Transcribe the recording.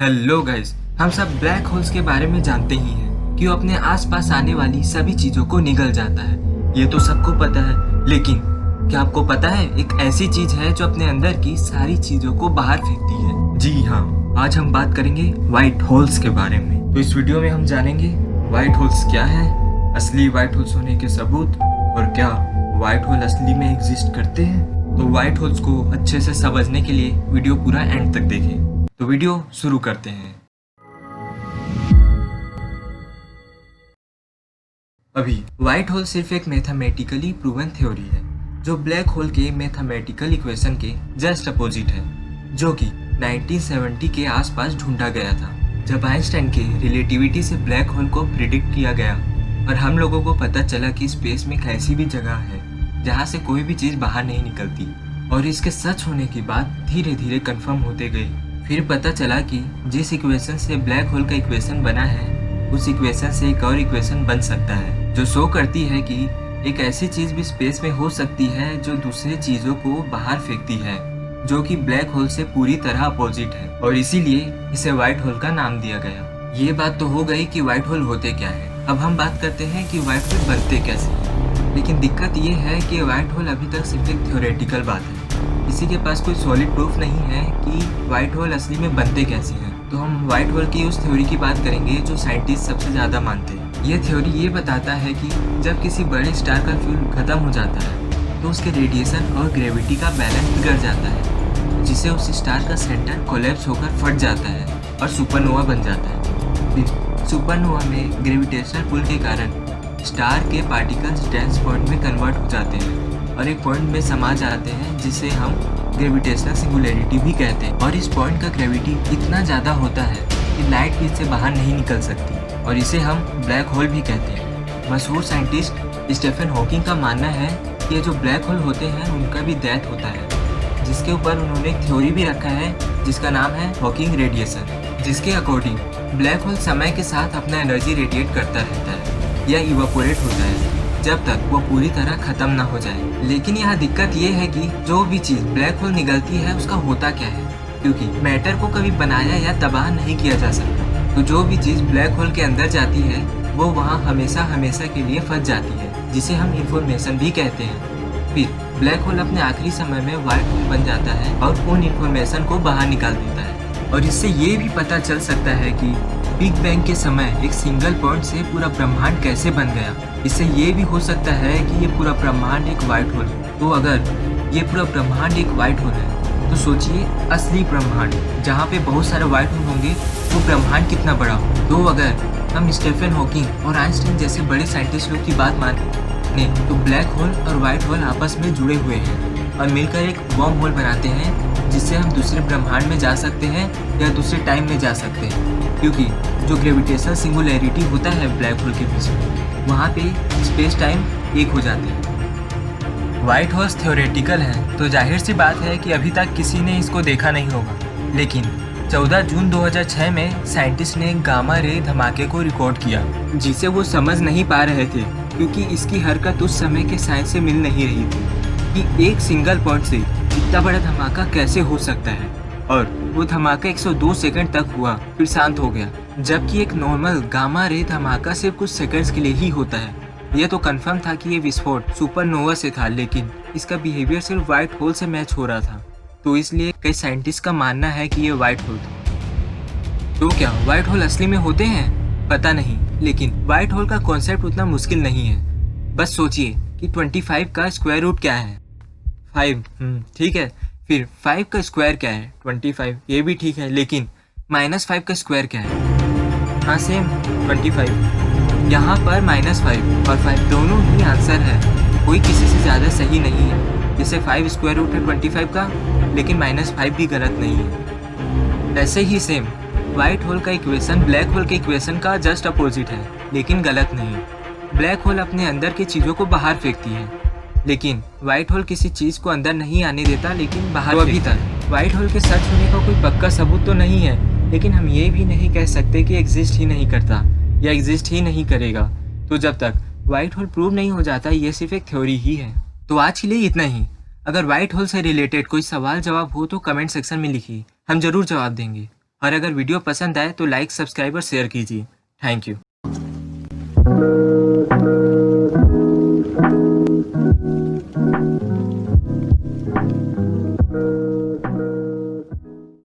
Hello guys, हम सब black holes के बारे में जानते ही हैं कि वो अपने आसपास आने वाली सभी चीजों को निगल जाता है। ये तो सबको पता है, लेकिन क्या आपको पता है एक ऐसी चीज है जो अपने अंदर की सारी चीजों को बाहर फेंकती है। जी हाँ, आज हम बात करेंगे व्हाइट होल्स के बारे में। तो इस वीडियो में हम जानेंगे व्हाइट होल्स क्या है, असली व्हाइट होल्स होने के सबूत, और क्या व्हाइट होल असली में एग्जिस्ट करते हैं। तो व्हाइट होल्स को अच्छे से समझने के लिए वीडियो पूरा एंड तक देखें। तो वीडियो शुरू करते हैं। अभी व्हाइट होल सिर्फ एक मैथमेटिकली प्रूवन थ्योरी है जो ब्लैक होल के मैथमेटिकल इक्वेशन के जस्ट अपोजिट है, जो कि 1970 के आसपास ढूंढा गया था, जब आइंस्टाइन के रिलेटिविटी से ब्लैक होल को प्रिडिक्ट किया गया और हम लोगों को पता चला कि स्पेस में एक ऐसी भी जगह है जहाँ से कोई भी चीज़ बाहर नहीं निकलती। और इसके सच होने की बात धीरे धीरे कंफर्म होते गई। फिर पता चला कि जिस इक्वेशन से ब्लैक होल का इक्वेशन बना है, उस इक्वेशन से एक और इक्वेशन बन सकता है जो शो करती है कि एक ऐसी चीज़ भी स्पेस में हो सकती है जो दूसरी चीज़ों को बाहर फेंकती है, जो कि ब्लैक होल से पूरी तरह अपोजिट है, और इसीलिए इसे व्हाइट होल का नाम दिया गया। ये बात तो हो गई कि व्हाइट होल होते क्या है। अब हम बात करते हैं कि व्हाइट होल बनते कैसे हैं। लेकिन दिक्कत ये है कि व्हाइट होल अभी तक सिर्फ एक थ्योरेटिकल बात है। किसी के पास कोई सॉलिड प्रूफ नहीं है कि व्हाइट होल असली में बनते कैसे हैं। तो हम व्हाइट होल की उस थ्योरी की बात करेंगे जो साइंटिस्ट सबसे ज़्यादा मानते हैं। यह थ्योरी ये बताता है कि जब किसी बड़े स्टार का फ्यूल खत्म हो जाता है तो उसके रेडिएशन और ग्रेविटी का बैलेंस बिगड़ जाता है, जिससे उस स्टार का सेंटर कोलैप्स होकर फट जाता है और सुपरनोवा बन जाता है। फिर सुपरनोवा में ग्रेविटेशनल पुल के कारण स्टार के पार्टिकल्स डेंस पॉइंट में कन्वर्ट हो जाते हैं और एक पॉइंट में समा जाते हैं, जिसे हम ग्रेविटेशनल सिंगुलैरिटी भी कहते हैं। और इस पॉइंट का ग्रेविटी इतना ज़्यादा होता है कि लाइट भी इससे बाहर नहीं निकल सकती, और इसे हम ब्लैक होल भी कहते हैं। मशहूर साइंटिस्ट स्टीफन हॉकिंग का मानना है कि ये जो ब्लैक होल होते हैं उनका भी डेथ होता है, जिसके ऊपर उन्होंने एक थ्योरी भी रखा है जिसका नाम है हॉकिंग रेडिएशन, जिसके अकॉर्डिंग ब्लैक होल समय के साथ अपना एनर्जी रेडिएट करता रहता है या इवापोरेट होता है जब तक वो पूरी तरह खत्म ना हो जाए। लेकिन यहाँ दिक्कत ये है कि जो भी चीज़ ब्लैक होल निकलती है उसका होता क्या है, क्योंकि मैटर को कभी बनाया या तबाह नहीं किया जा सकता। तो जो भी चीज़ ब्लैक होल के अंदर जाती है वो वहाँ हमेशा हमेशा के लिए फंस जाती है, जिसे हम इंफॉर्मेशन भी कहते हैं। फिर ब्लैक होल अपने आखिरी समय में व्हाइट होल बन जाता है और उन इंफॉर्मेशन को बाहर निकाल देता है। और इससे ये भी पता चल सकता है कि बिग बैंग के समय एक सिंगल पॉइंट से पूरा ब्रह्मांड कैसे बन गया। इससे ये भी हो सकता है कि ये पूरा ब्रह्मांड एक व्हाइट होल है। तो अगर ये पूरा ब्रह्मांड एक व्हाइट होल है तो सोचिए असली ब्रह्मांड जहाँ पे बहुत सारे व्हाइट होल होंगे वो ब्रह्मांड कितना बड़ा हो। तो अगर हम स्टीफन हॉकिंग और आइंस्टाइन जैसे बड़े साइंटिस्ट लोग की बात माने तो ब्लैक होल और व्हाइट होल आपस में जुड़े हुए हैं और मिलकर एक वर्म होल बनाते हैं, जिससे हम दूसरे ब्रह्मांड में जा सकते हैं या दूसरे टाइम में जा सकते हैं, क्योंकि जो ग्रेविटेशनल सिंगुलैरिटी होता है ब्लैक होल के बीच में, वहाँ पे स्पेस टाइम एक हो जाते हैं। व्हाइट होल्स थ्योरेटिकल हैं तो जाहिर सी बात है कि अभी तक किसी ने इसको देखा नहीं होगा। लेकिन 14 जून 2006 में साइंटिस्ट ने गामा रे धमाके को रिकॉर्ड किया, जिसे वो समझ नहीं पा रहे थे क्योंकि इसकी हरकत उस समय के साइंस से मिल नहीं रही थी कि एक सिंगल पॉइंट से इतना बड़ा धमाका कैसे हो सकता है। और वो धमाका 102 सेकंड तक हुआ, फिर शांत हो गया, जबकि एक नॉर्मल गामा रे धमाका सिर्फ कुछ सेकंड्स के लिए ही होता है। यह तो कंफर्म था कि ये विस्फोट सुपरनोवा से था, लेकिन इसका बिहेवियर सिर्फ व्हाइट होल से मैच हो रहा था, तो इसलिए कई साइंटिस्ट का मानना है कि ये व्हाइट होल था। तो क्या व्हाइट होल असली में होते हैं? पता नहीं, लेकिन व्हाइट होल का कॉन्सेप्ट उतना मुश्किल नहीं है। बस सोचिए कि 25 का स्क्वायर रूट क्या है? 5। ठीक है, फिर 5 का स्क्वायर क्या है? 25। ये भी ठीक है, लेकिन -5 का स्क्वायर क्या है? हाँ, सेम 25। यहाँ पर -5 और 5 दोनों ही आंसर है, कोई किसी से ज़्यादा सही नहीं है। जैसे 5 स्क्वायर रूट है 25 का, लेकिन -5 भी गलत नहीं है। ऐसे ही सेम व्हाइट होल का इक्वेशन ब्लैक होल के इक्वेशन का जस्ट अपोजिट है, लेकिन गलत नहीं। ब्लैक होल अपने अंदर की चीज़ों को बाहर फेंकती है, लेकिन व्हाइट होल किसी चीज़ को अंदर नहीं आने देता, लेकिन बाहर। तो अभी तक व्हाइट होल के सच होने का कोई पक्का सबूत तो नहीं है, लेकिन हम ये भी नहीं कह सकते कि एग्जिस्ट ही नहीं करता या एग्जिस्ट ही नहीं करेगा। तो जब तक व्हाइट होल प्रूव नहीं हो जाता, ये सिर्फ एक थ्योरी ही है। तो आज के लिए इतना ही। अगर व्हाइट होल से रिलेटेड कोई सवाल जवाब हो तो कमेंट सेक्शन में लिखिए, हम ज़रूर जवाब देंगे। और अगर वीडियो पसंद आए तो लाइक, सब्सक्राइब और शेयर कीजिए। Thank you.